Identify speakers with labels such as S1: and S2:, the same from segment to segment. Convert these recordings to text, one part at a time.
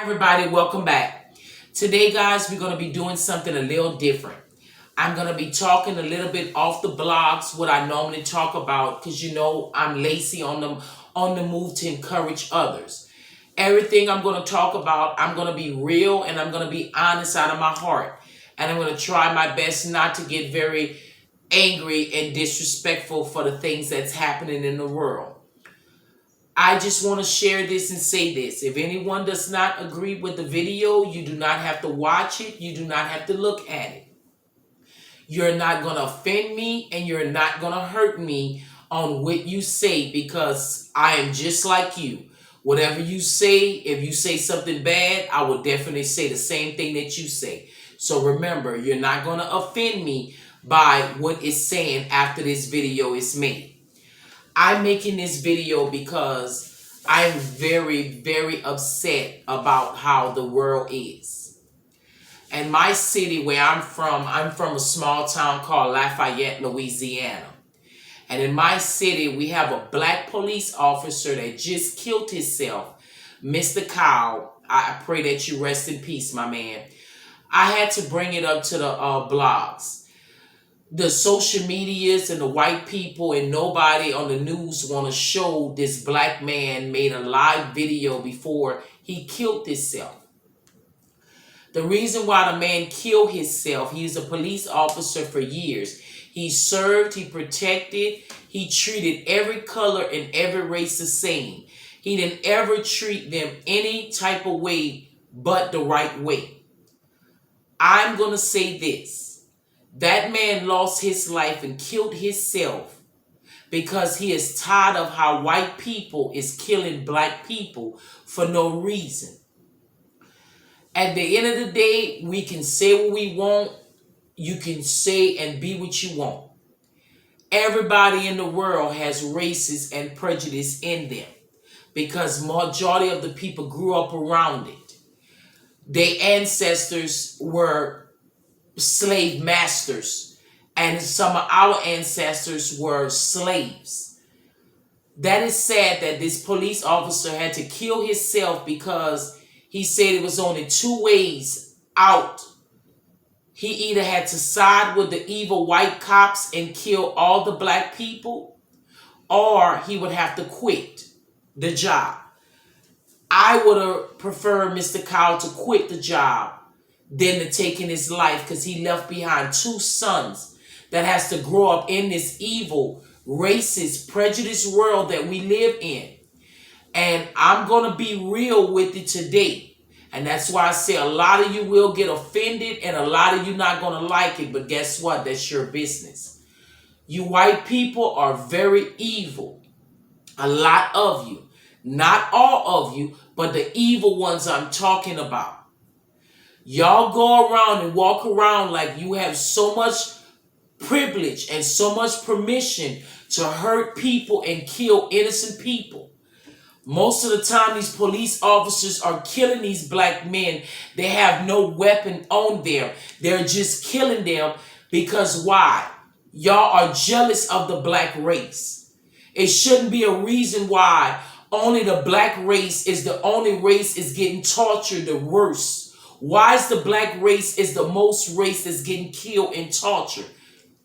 S1: Hi everybody, welcome back. Today guys, we're going to be doing something a little different. I'm going to be talking a little bit off the blogs, what I normally talk about, because you know I'm lazy on the move to encourage others. Everything I'm going to talk about, I'm going to be real and I'm going to be honest out of my heart. And I'm going to try my best not to get very angry and disrespectful for the things that's happening in the world. I just want to share this and say this. If anyone does not agree with the video, you do not have to watch it. You do not have to look at it. You're not going to offend me and you're not going to hurt me on what you say because I am just like you. Whatever you say, if you say something bad, I will definitely say the same thing that you say. So remember, you're not going to offend me by what it's saying after this video is made. I'm making this video because I'm very upset about how the world is. And my city where I'm from a small town called Lafayette, Louisiana. And in my city, we have a black police officer that just killed himself, Mr. Kyle. I pray that you rest in peace, my man. I had to bring it up to the blogs. The social medias and the white people and nobody on the news want to show this black man made a live video before he killed himself. The reason why the man killed himself, he's a police officer for years. He served, he protected, he treated every color and every race the same. He didn't ever treat them any type of way but the right way. I'm going to say this. That man lost his life and killed himself because he is tired of how white people is killing black people for no reason. At the end of the day, we can say what we want. You can say and be what you want. Everybody in the world has races and prejudice in them because majority of the people grew up around it. Their ancestors were slave masters, and some of our ancestors were slaves. That is sad that this police officer had to kill himself because he said it was only two ways out. He either had to side with the evil white cops and kill all the black people, or he would have to quit the job. I would have preferred Mr. Kyle to quit the job than to taking his life because he left behind two sons that has to grow up in this evil, racist, prejudiced world that we live in. And I'm going to be real with it today. And that's why I say a lot of you will get offended and a lot of you not going to like it. But guess what? That's your business. You white people are very evil. A lot of you. Not all of you, but the evil ones I'm talking about. Y'all go around and walk around like you have so much privilege and so much permission to hurt people and kill innocent people. Most of the time, these police officers are killing these black men. They have no weapon on them. They're just killing them because why? Y'all are jealous of the black race. It shouldn't be a reason why only the black race is the only race is getting tortured the worst. Why is the black race is the most race that's getting killed and tortured?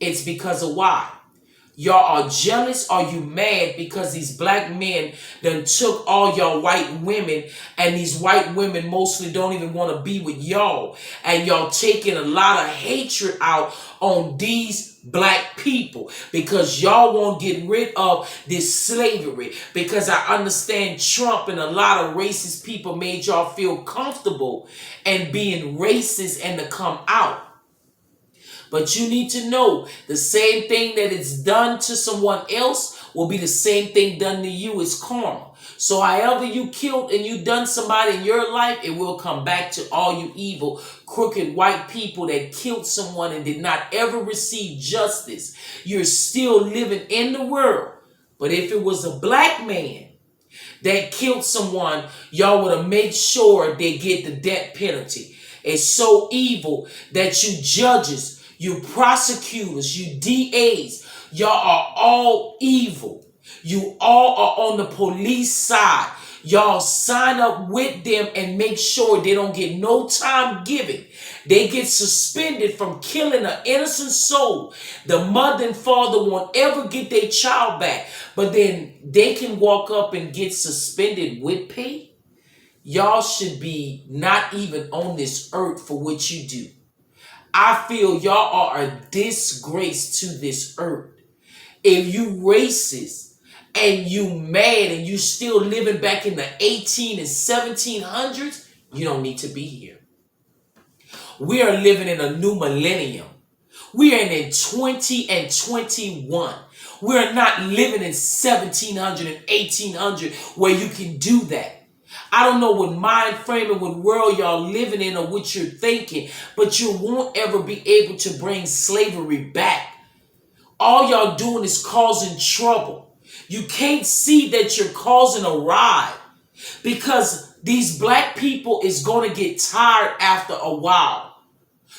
S1: It's because of why? Y'all are jealous or you mad because these black men done took all y'all white women and these white women mostly don't even want to be with y'all. And y'all taking a lot of hatred out on these black people because y'all won't get rid of this slavery. Because I understand Trump and a lot of racist people made y'all feel comfortable and being racist and to come out. But you need to know the same thing that is done to someone else will be the same thing done to you. It's karma. So however you killed and you done somebody in your life, it will come back to all you evil, crooked white people that killed someone and did not ever receive justice. You're still living in the world. But if it was a black man that killed someone, y'all would have made sure they get the death penalty. It's so evil that you judges, you prosecutors, you DAs, y'all are all evil. You all are on the police side. Y'all sign up with them and make sure they don't get no time given. They get suspended from killing an innocent soul. The mother and father won't ever get their child back, but then they can walk up and get suspended with pay. Y'all should be not even on this earth for what you do. I feel y'all are a disgrace to this earth. If you racist and you mad and you still living back in the 18 and 1700s, you don't need to be here. We are living in a new millennium. We are in 20 and 21. We are not living in 1700 and 1800 where you can do that. I don't know what mind frame and what world y'all living in or what you're thinking, but you won't ever be able to bring slavery back. All y'all doing is causing trouble. You can't see that you're causing a ride because these black people is going to get tired after a while.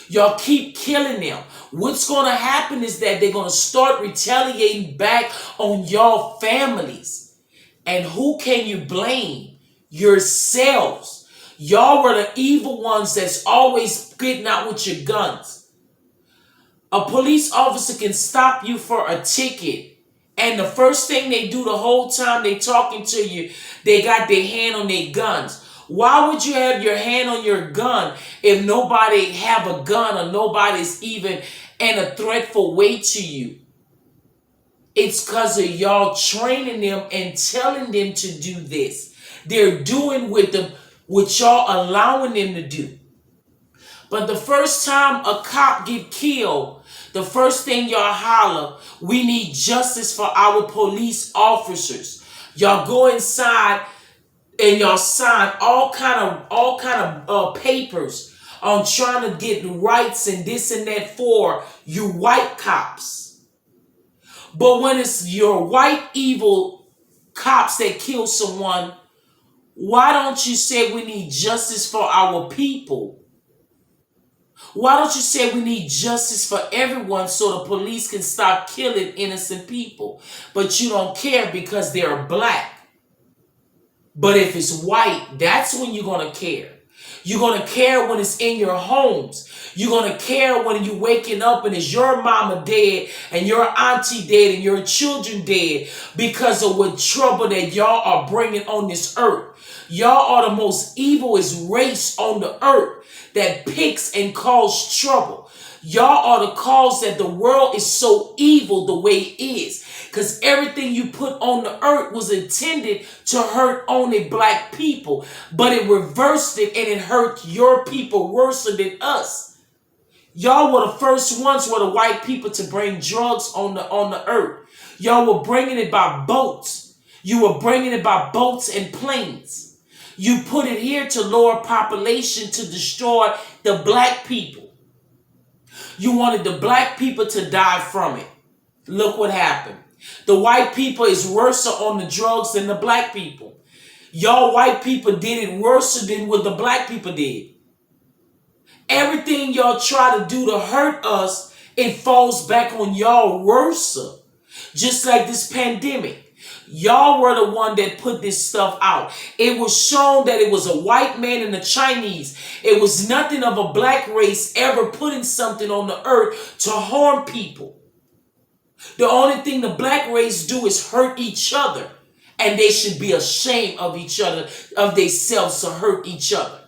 S1: Y'all keep killing them. What's going to happen is that they're going to start retaliating back on y'all families. And who can you blame? Yourselves. Y'all were the evil ones that's always getting out with your guns. A police officer can stop you for a ticket, and the first thing they do the whole time they talking to you, they got their hand on their guns. Why would you have your hand on your gun if nobody have a gun or nobody's even in a threatful way to you? It's because of y'all training them and telling them to do this. They're doing with them what y'all allowing them to do. But the first time a cop get killed, the first thing y'all holler, we need justice for our police officers. Y'all go inside and y'all sign all kind of papers on trying to get rights and this and that for you white cops. But when it's your white evil cops that kill someone, why don't you say we need justice for our people? Why don't you say we need justice for everyone so the police can stop killing innocent people? But you don't care because they're black. But if it's white, that's when you're going to care. You're going to care when it's in your homes. You're going to care when you're waking up and it's your mama dead and your auntie dead and your children dead because of what trouble that y'all are bringing on this earth. Y'all are the most evilest race on the earth that picks and causes trouble. Y'all are the cause that the world is so evil the way it is. Because everything you put on the earth was intended to hurt only black people. But it reversed it and it hurt your people worse than us. Y'all were the first ones were the white people to bring drugs on the earth. Y'all were bringing it by boats. You were bringing it by boats and planes. You put it here to lower population to destroy the black people. You wanted the black people to die from it. Look what happened. The white people is worse on the drugs than the black people. Y'all white people did it worse than what the black people did. Everything y'all try to do to hurt us, it falls back on y'all worse. Just like this pandemic. Y'all were the one that put this stuff out. It was shown that it was a white man and a Chinese. It was nothing of a black race ever putting something on the earth to harm people. The only thing the black race do is hurt each other. And they should be ashamed of each other, of themselves to hurt each other.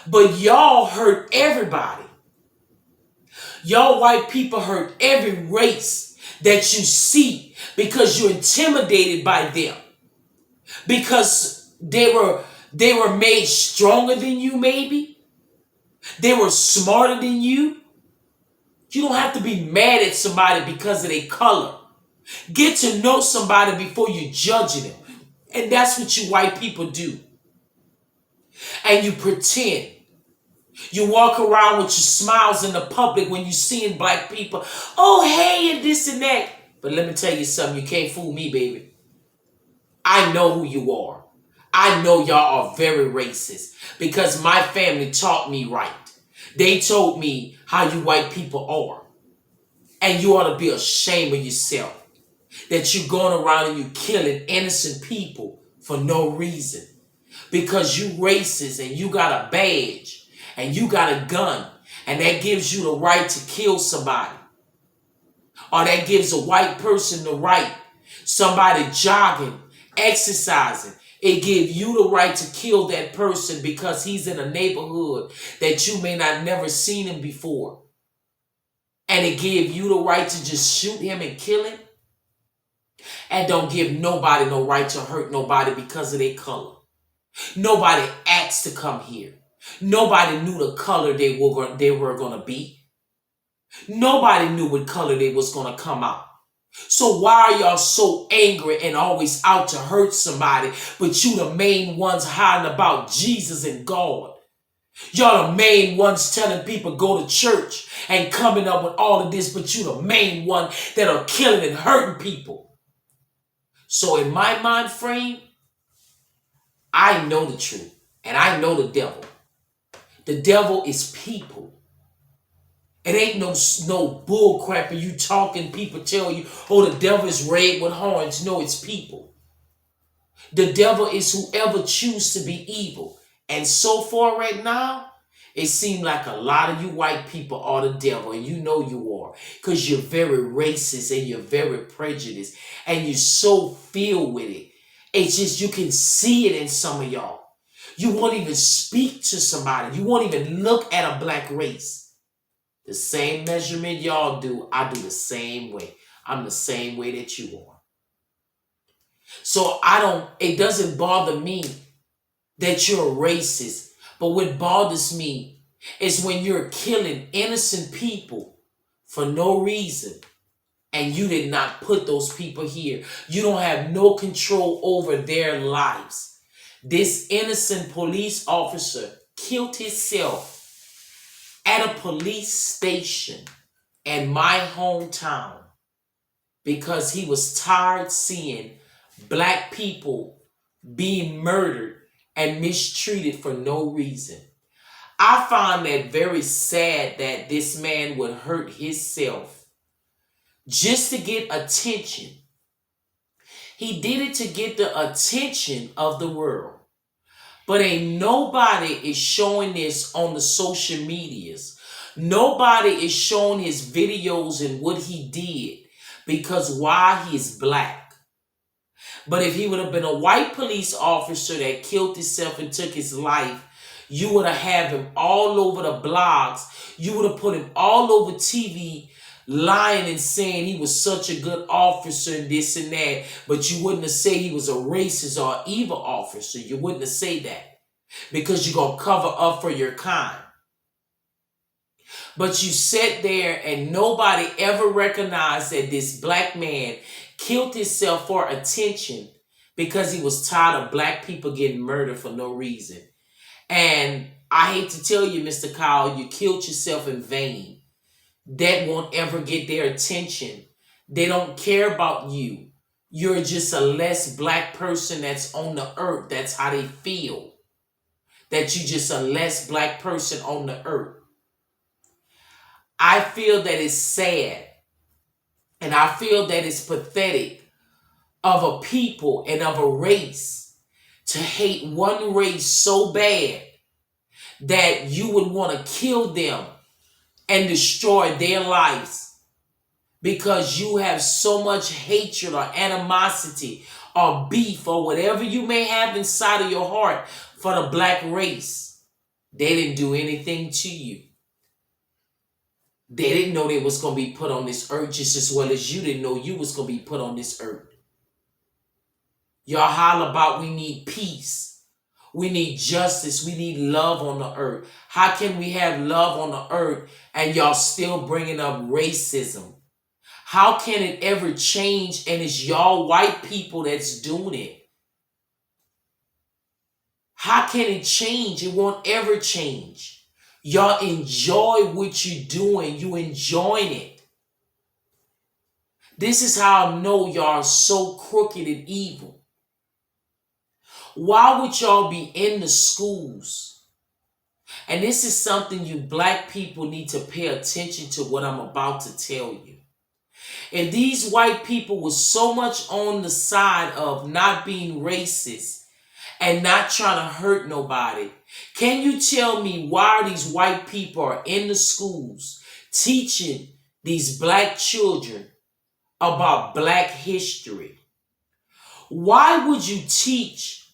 S1: But y'all hurt everybody. Y'all white people hurt every race that you see because you're intimidated by them. Because they were made stronger than you, maybe. They were smarter than you. You don't have to be mad at somebody because of their color. Get to know somebody before you judge them. And that's what you white people do. And you pretend. You walk around with your smiles in the public when you seeing black people. Oh, hey, and this and that. But let me tell you something. You can't fool me, baby. I know who you are. I know y'all are very racist because my family taught me right. They told me how you white people are. And you ought to be ashamed of yourself that you're going around and you're killing innocent people for no reason. because you racist and you got a badge and you got a gun and that gives you the right to kill somebody, or that gives a white person the right, somebody jogging, exercising, it gives you the right to kill that person because he's in a neighborhood that you may not never seen him before. And it gives you the right to just shoot him and kill him. And don't give nobody no right to hurt nobody because of their color. Nobody asked to come here. Nobody knew the color they were going to be. Nobody knew what color they was going to come out. So why are y'all so angry and always out to hurt somebody, but you the main ones hiding about Jesus and God? Y'all the main ones telling people go to church and coming up with all of this, but you the main one that are killing and hurting people. So in my mind frame, I know the truth and I know the devil. The devil is people. It ain't no bull crap and you talking, people tell you, oh, the devil is red with horns. No, it's people. The devil is whoever chooses to be evil. And so far right now, it seems like a lot of you white people are the devil, and you know you are, because you're very racist and you're very prejudiced and you're so filled with it. It's just you can see it in some of y'all. You won't even speak to somebody. You won't even look at a black race. The same measurement y'all do, I do the same way. I'm the same way that you are. So it doesn't bother me that you're a racist. But what bothers me is when you're killing innocent people for no reason. And you did not put those people here. You don't have no control over their lives. This innocent police officer killed himself at a police station in my hometown because he was tired seeing black people being murdered and mistreated for no reason. I find that very sad that this man would hurt himself just to get attention. He did it to get the attention of the world. But ain't nobody is showing this on the social medias. Nobody is showing his videos and what he did because why he is black. But if he would have been a white police officer that killed himself and took his life, you would have had him all over the blogs. You would have put him all over TV lying and saying he was such a good officer and this and that, but you wouldn't have said he was a racist or evil officer. You wouldn't have said that because you're going to cover up for your kind. But you sat there and nobody ever recognized that this black man killed himself for attention because he was tired of black people getting murdered for no reason. And I hate to tell you, Mr. Kyle, you killed yourself in vain. That won't ever get their attention. They don't care about you. You're just a less black person that's on the earth. That's how they feel. That you're just a less black person on the earth. I feel that it's sad. And I feel that it's pathetic of a people and of a race to hate one race so bad that you would want to kill them and destroy their lives because you have so much hatred or animosity or beef or whatever you may have inside of your heart for the black race. They didn't do anything to you. They didn't know they was going to be put on this earth just as well as you didn't know you was going to be put on this earth. Y'all holler about we need peace. We need justice. We need love on the earth. How can we have love on the earth and y'all still bringing up racism? How can it ever change and it's y'all white people that's doing it? How can it change? It won't ever change. Y'all enjoy what you're doing. You enjoying it. This is how I know y'all are so crooked and evil. Why would y'all be in the schools? And this is something you black people need to pay attention to what I'm about to tell you. If these white people were so much on the side of not being racist and not trying to hurt nobody. Can you tell me why these white people are in the schools teaching these black children about black history? Why would you teach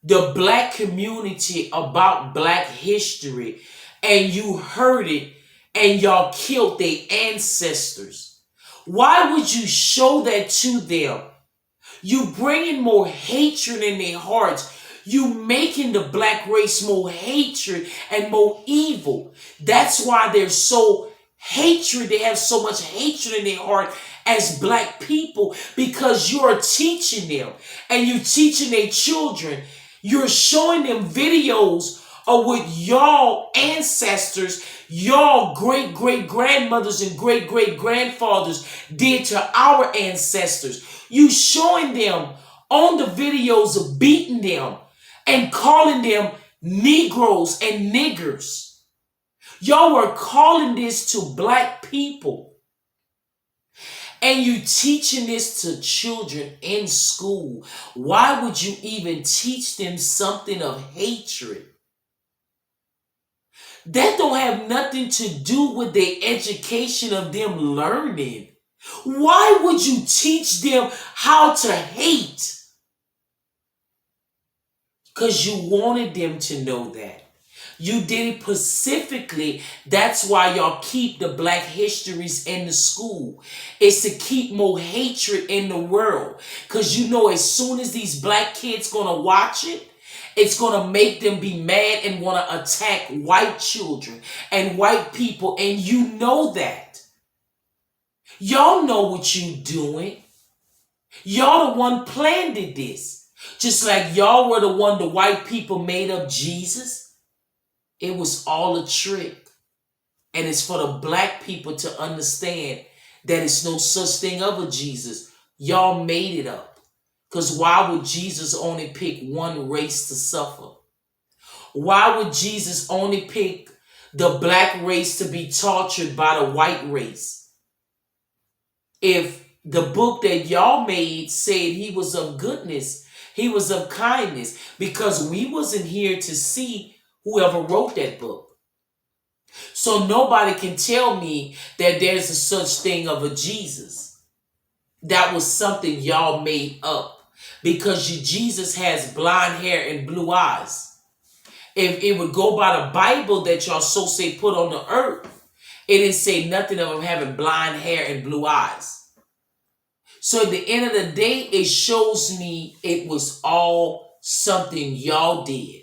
S1: the black community about black history and you heard it and y'all killed their ancestors? Why would you show that to them? You bringing more hatred in their hearts. You making the black race more hatred and more evil. That's why they're so hatred. They have so much hatred in their heart as black people, because you're teaching them and you're teaching their children. You're showing them videos of what y'all ancestors, y'all great great grandmothers and great great grandfathers did to our ancestors. You showing them on the videos of beating them and calling them Negroes and niggers. Y'all were calling this to black people. And you teaching this to children in school. Why would you even teach them something of hatred? That don't have nothing to do with the education of them learning. Why would you teach them how to hate? Because you wanted them to know that. You did it specifically. That's why y'all keep the black histories in the school. It's to keep more hatred in the world. Because you know as soon as these black kids going to watch it, it's going to make them be mad and want to attack white children and white people. And you know that. Y'all know what you doing. Y'all the one planned this. Just like y'all were the one the white people made up Jesus. It was all a trick. And it's for the black people to understand that it's no such thing of a Jesus. Y'all made it up. Because why would Jesus only pick one race to suffer? Why would Jesus only pick the black race to be tortured by the white race? If the book that y'all made said he was of goodness, he was of kindness, because we wasn't here to see whoever wrote that book. So nobody can tell me that there's a such thing of a Jesus. That was something y'all made up. Because Jesus has blonde hair and blue eyes. If it would go by the Bible that y'all so say put on the earth, it didn't say nothing of him having blonde hair and blue eyes. So at the end of the day, it shows me it was all something y'all did.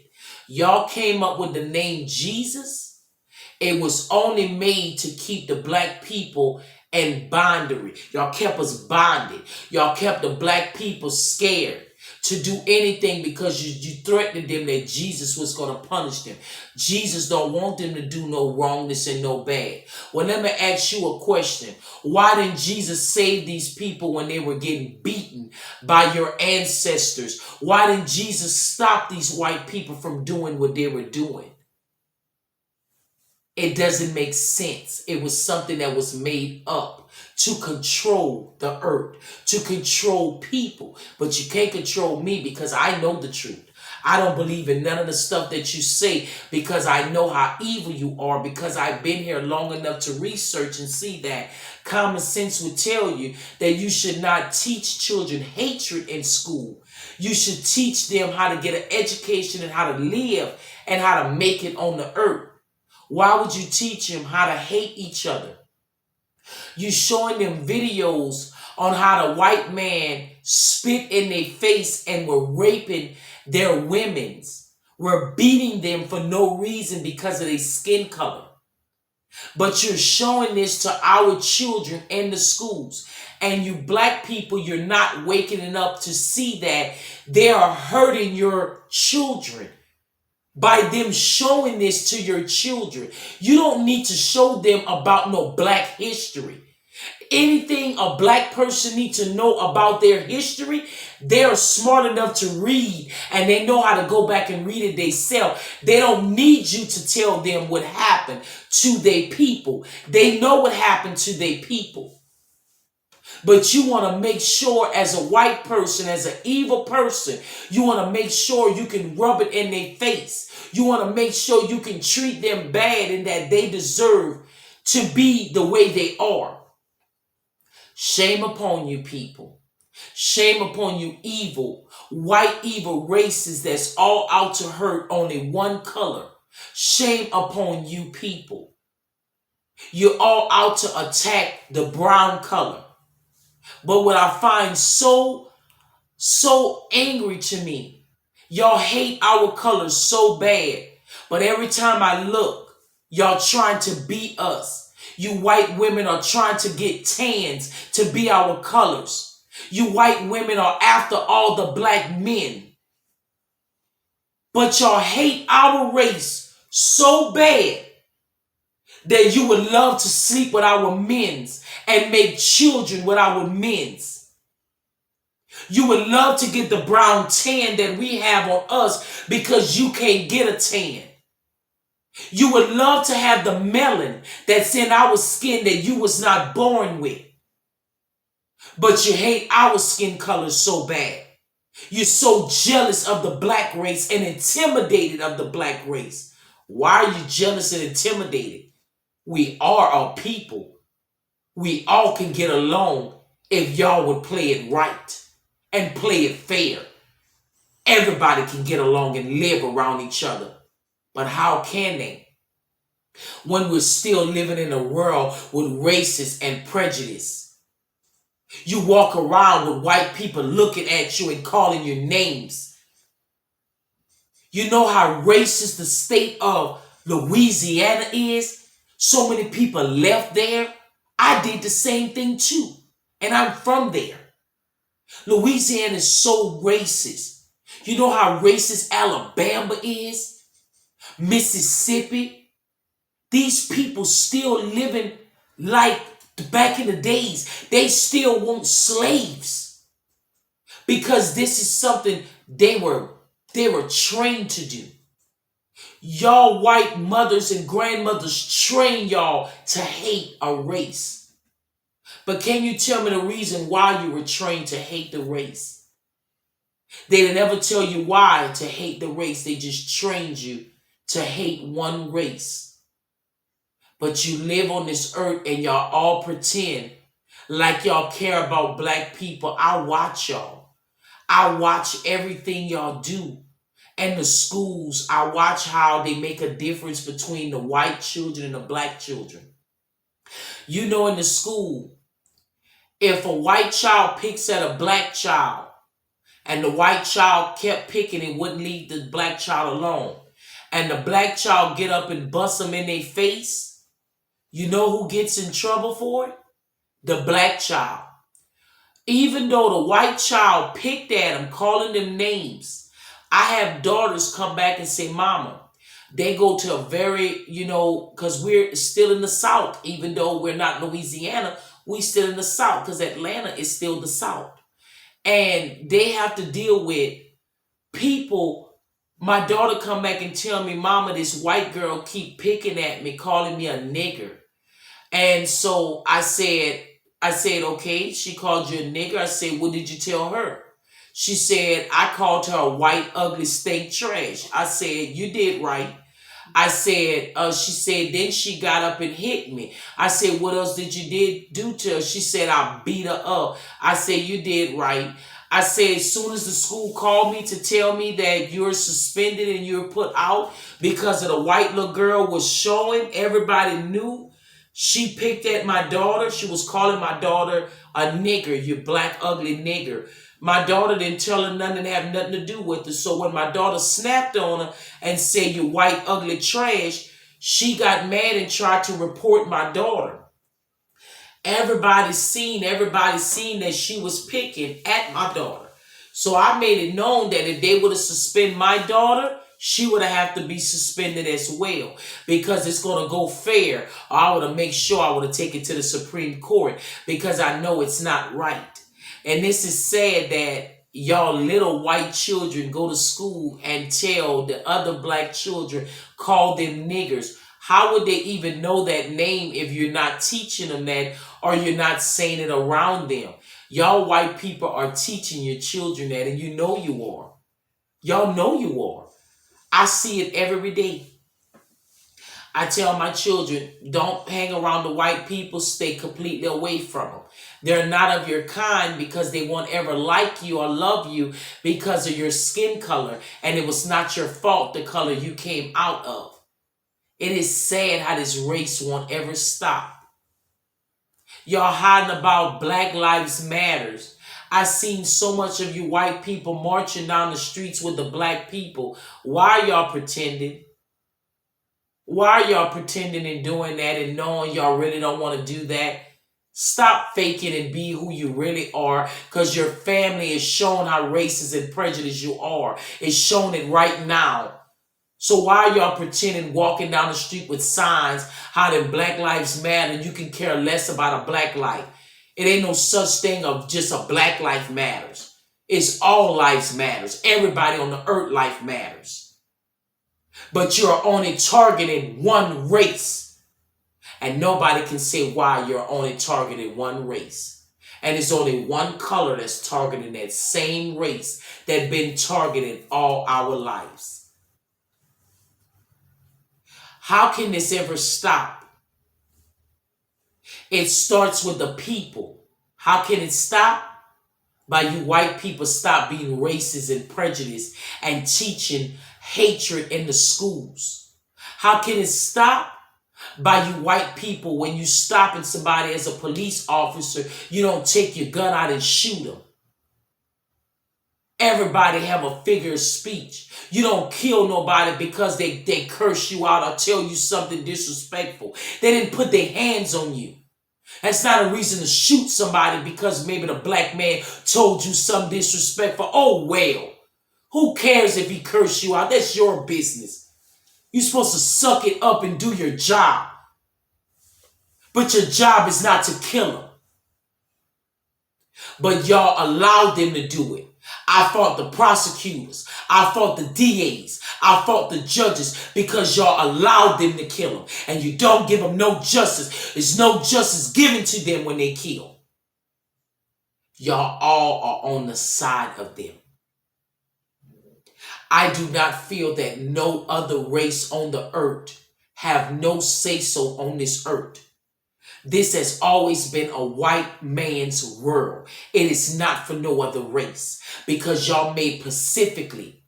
S1: Y'all came up with the name Jesus. It was only made to keep the black people and bondery. Y'all kept us bonded. Y'all kept the black people scared to do anything because you threatened them that Jesus was going to punish them. Jesus don't want them to do no wrongness and no bad. Well, let me ask you a question. Why didn't Jesus save these people when they were getting beaten by your ancestors? Why didn't Jesus stop these white people from doing what they were doing? It doesn't make sense. It was something that was made up to control the earth, to control people. But you can't control me because I know the truth. I don't believe in none of the stuff that you say because I know how evil you are, because I've been here long enough to research and see that common sense would tell you that you should not teach children hatred in school. You should teach them how to get an education and how to live and how to make it on the earth. Why would you teach them how to hate each other? You showing them videos on how the white man spit in their face and were raping their women's, were beating them for no reason because of their skin color. But you're showing this to our children in the schools. And you black people, you're not waking up to see that they are hurting your children. By them showing this to your children. You don't need to show them about no black history. Anything a black person needs to know about their history, they're smart enough to read and they know how to go back and read it themselves. They don't need you to tell them what happened to their people. They know what happened to their people. But you want to make sure, as a white person, as an evil person, you want to make sure you can rub it in their face. You want to make sure you can treat them bad and that they deserve to be the way they are. Shame upon you, people. Shame upon you, evil, white evil races that's all out to hurt only one color. Shame upon you, people. You're all out to attack the brown color. But what I find so angry to me, y'all hate our colors so bad. But every time I look, y'all trying to beat us. You white women are trying to get tans to be our colors. You white women are after all the black men. But y'all hate our race so bad that you would love to sleep with our men's and make children with our men's. You would love to get the brown tan that we have on us because you can't get a tan. You would love to have the melanin that's in our skin that you was not born with. But you hate our skin color so bad. You're so jealous of the black race and intimidated of the black race. Why are you jealous and intimidated? We are a people. We all can get along if y'all would play it right and play it fair. Everybody can get along and live around each other. But how can they? When we're still living in a world with racism and prejudice. You walk around with white people looking at you and calling you names. You know how racist the state of Louisiana is? So many people left there. I did the same thing too. And I'm from there. Louisiana is so racist. You know how racist Alabama is? Mississippi? These people still living like back in the days. They still want slaves. Because this is something they were trained to do. Y'all white mothers and grandmothers train y'all to hate a race. But can you tell me the reason why you were trained to hate the race? They didn't ever tell you why to hate the race. They just trained you to hate one race. But you live on this earth and y'all all pretend like y'all care about black people. I watch y'all. I watch everything y'all do. And the schools, I watch how they make a difference between the white children and the black children. You know, in the school, if a white child picks at a black child and the white child kept picking and wouldn't leave the black child alone, and the black child get up and bust them in their face, you know who gets in trouble for it? The black child. Even though the white child picked at them, calling them names, I have daughters come back and say, Mama, they go to a very, because we're still in the South, even though we're not Louisiana, we still in the South because Atlanta is still the South. And they have to deal with people. My daughter come back and tell me, Mama, this white girl keep picking at me, calling me a nigger. And so I said, okay, she called you a nigger. I said, what did you tell her? She said, I called her a white, ugly, stink trash. I said, you did right. I said, she said, then she got up and hit me. I said, what else did you do to her? She said, I beat her up. I said, you did right. I said, as soon as the school called me to tell me that you're suspended and you're put out because of the white little girl was showing, everybody knew. She picked at my daughter. She was calling my daughter a nigger, you black, ugly nigger. My daughter didn't tell her nothing, have nothing to do with it. So when my daughter snapped on her and said, you white, ugly trash, she got mad and tried to report my daughter. Everybody seen that she was picking at my daughter. So I made it known that if they would have suspended my daughter, she would have to be suspended as well because it's going to go fair. Or I would have made sure I would have taken it to the Supreme Court because I know it's not right. And this is sad that y'all little white children go to school and tell the other black children, call them niggers. How would they even know that name if you're not teaching them that or you're not saying it around them? Y'all white people are teaching your children that, and you know you are. Y'all know you are. I see it every day. I tell my children, don't hang around the white people, stay completely away from them. They're not of your kind because they won't ever like you or love you because of your skin color. And it was not your fault, the color you came out of. It is sad how this race won't ever stop. Y'all hiding about Black Lives Matters. I seen so much of you white people marching down the streets with the black people. Why are y'all pretending? Why are y'all pretending and doing that and knowing y'all really don't want to do that? Stop faking and be who you really are, because your family is showing how racist and prejudiced you are. It's showing it right now. So why are y'all pretending walking down the street with signs how that Black Lives Matter and you can care less about a black life? It ain't no such thing of just a black life matters. It's all lives matters. Everybody on the earth life matters. But you're only targeting one race. And nobody can say why you're only targeting one race. And it's only one color that's targeting that same race that's been targeted all our lives. How can this ever stop? It starts with the people. How can it stop? By you white people stop being racist and prejudiced and teaching hatred in the schools. How can it stop? By you white people, when you stopping somebody as a police officer, you don't take your gun out and shoot them. Everybody have a figure of speech. You don't kill nobody because they curse you out or tell you something disrespectful. They didn't put their hands on you. That's not a reason to shoot somebody because maybe the black man told you something disrespectful. Oh, well, who cares if he cursed you out? That's your business. You're supposed to suck it up and do your job. But your job is not to kill him. But y'all allowed them to do it. I fought the prosecutors. I fought the DAs. I fought the judges because y'all allowed them to kill them. And you don't give them no justice. There's no justice given to them when they kill. Y'all all are on the side of them. I do not feel that no other race on the earth have no say-so on this earth. This has always been a white man's world. It is not for no other race because y'all made specifically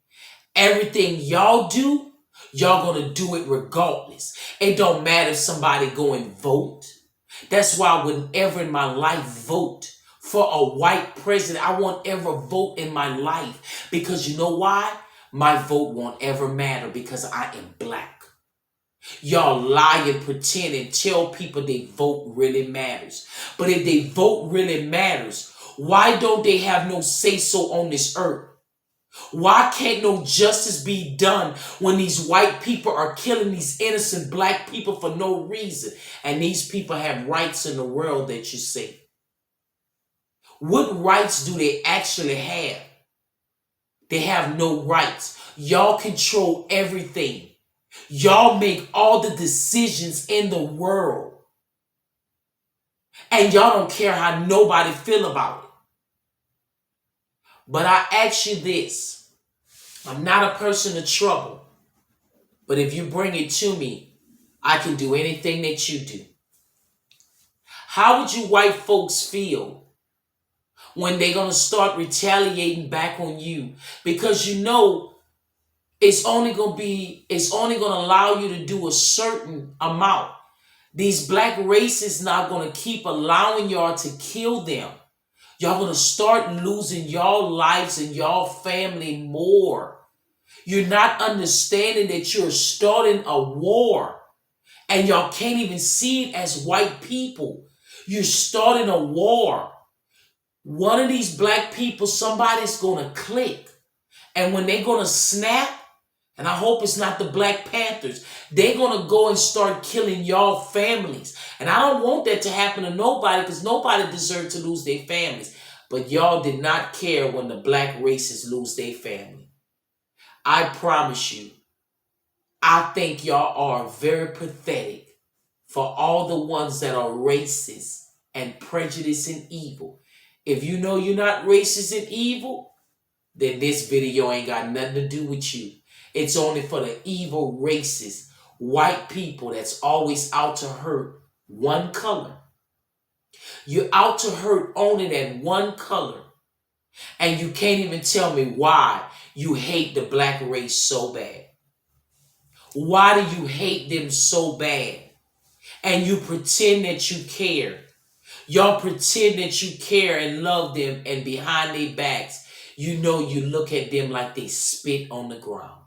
S1: everything y'all do, y'all gonna do it regardless. It don't matter if somebody go and vote. That's why I would ever in my life vote for a white president. I won't ever vote in my life because you know why? My vote won't ever matter because I am black. Y'all lie and pretend and tell people they vote really matters. But if they vote really matters, why don't they have no say-so on this earth? Why can't no justice be done when these white people are killing these innocent black people for no reason? And these people have rights in the world that you say. What rights do they actually have? They have no rights. Y'all control everything. Y'all make all the decisions in the world. And y'all don't care how nobody feel about it. But I ask you this. I'm not a person of trouble. But if you bring it to me, I can do anything that you do. How would you white folks feel when they're going to start retaliating back on you? Because you know it's only going to allow you to do a certain amount. These black racists not going to keep allowing y'all to kill them. Y'all going to start losing y'all lives and y'all family more. You're not understanding that you're starting a war. And y'all can't even see it as white people. You're starting a war. One of these black people, somebody's going to click. And when they're going to snap, and I hope it's not the Black Panthers, they're going to go and start killing y'all families. And I don't want that to happen to nobody because nobody deserves to lose their families. But y'all did not care when the black racists lose their family. I promise you, I think y'all are very pathetic for all the ones that are racist and prejudiced and evil. If you know you're not racist and evil, then this video ain't got nothing to do with you. It's only for the evil, racist, white people that's always out to hurt one color. You're out to hurt only that one color. And you can't even tell me why you hate the black race so bad. Why do you hate them so bad? And you pretend that you care. Y'all pretend that you care and love them, and behind their backs, you know you look at them like they spit on the ground.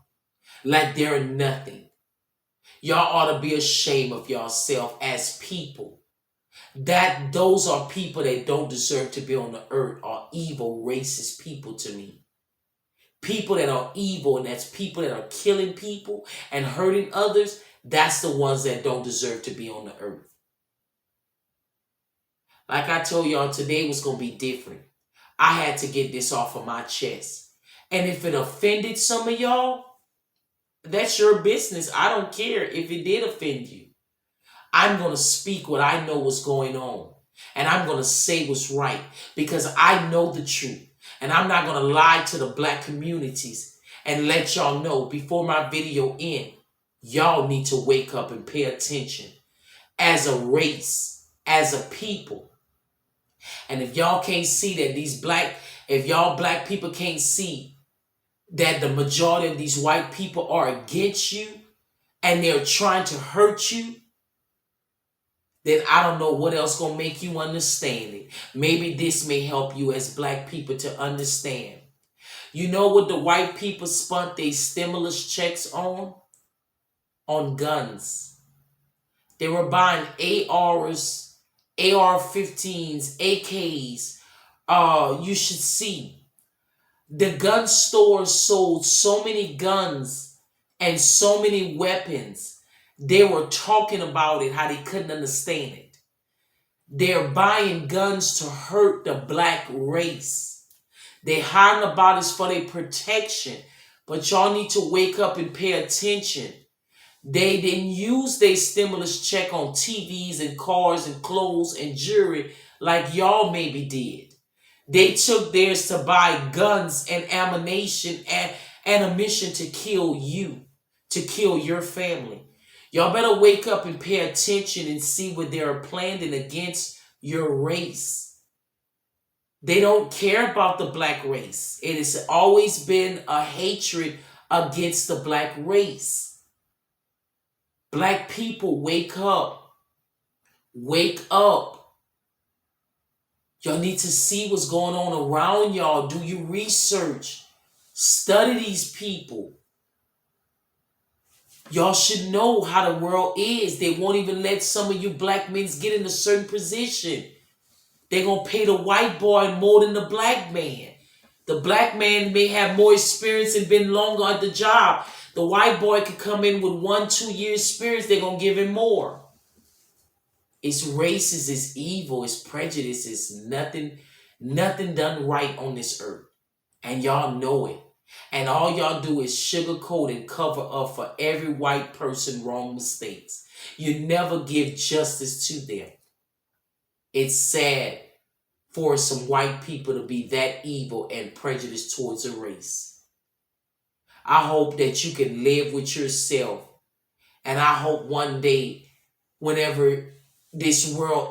S1: Like they're nothing. Y'all ought to be ashamed of yourself as people. That those are people that don't deserve to be on the earth, are evil, racist people to me. People that are evil, and that's people that are killing people and hurting others, that's the ones that don't deserve to be on the earth. Like I told y'all, today was going to be different. I had to get this off of my chest. And if it offended some of y'all, that's your business. I don't care if it did offend you. I'm going to speak what I know what's going on. And I'm going to say what's right because I know the truth. And I'm not going to lie to the black communities and let y'all know before my video end. Y'all need to wake up and pay attention as a race, as a people. And if y'all can't see that if y'all black people can't see that the majority of these white people are against you and they're trying to hurt you, then I don't know what else gonna make you understand it. Maybe this may help you as black people to understand. You know what the white people spent their stimulus checks on? On guns. They were buying ARs, AR-15s, AKs. You should see. The gun stores sold so many guns and so many weapons. They were talking about it, how they couldn't understand it. They're buying guns to hurt the black race. They hiding about it for their protection. But y'all need to wake up and pay attention. They didn't use their stimulus check on TVs and cars and clothes and jewelry like y'all maybe did. They took theirs to buy guns and ammunition to kill you, to kill your family. Y'all better wake up and pay attention and see what they're planning against your race. They don't care about the black race. It has always been a hatred against the black race. Black people, wake up. Wake up. Y'all need to see what's going on around y'all. Do your research. Study these people. Y'all should know how the world is. They won't even let some of you black men get in a certain position. They're going to pay the white boy more than the black man. The black man may have more experience and been longer at the job. The white boy could come in with 1-2 years experience. They're going to give him more. It's racist, it's evil, it's prejudice, it's nothing done right on this earth. And y'all know it. And all y'all do is sugarcoat and cover up for every white person wrong mistakes. You never give justice to them. It's sad for some white people to be that evil and prejudiced towards a race. I hope that you can live with yourself. And I hope one day, whenever this world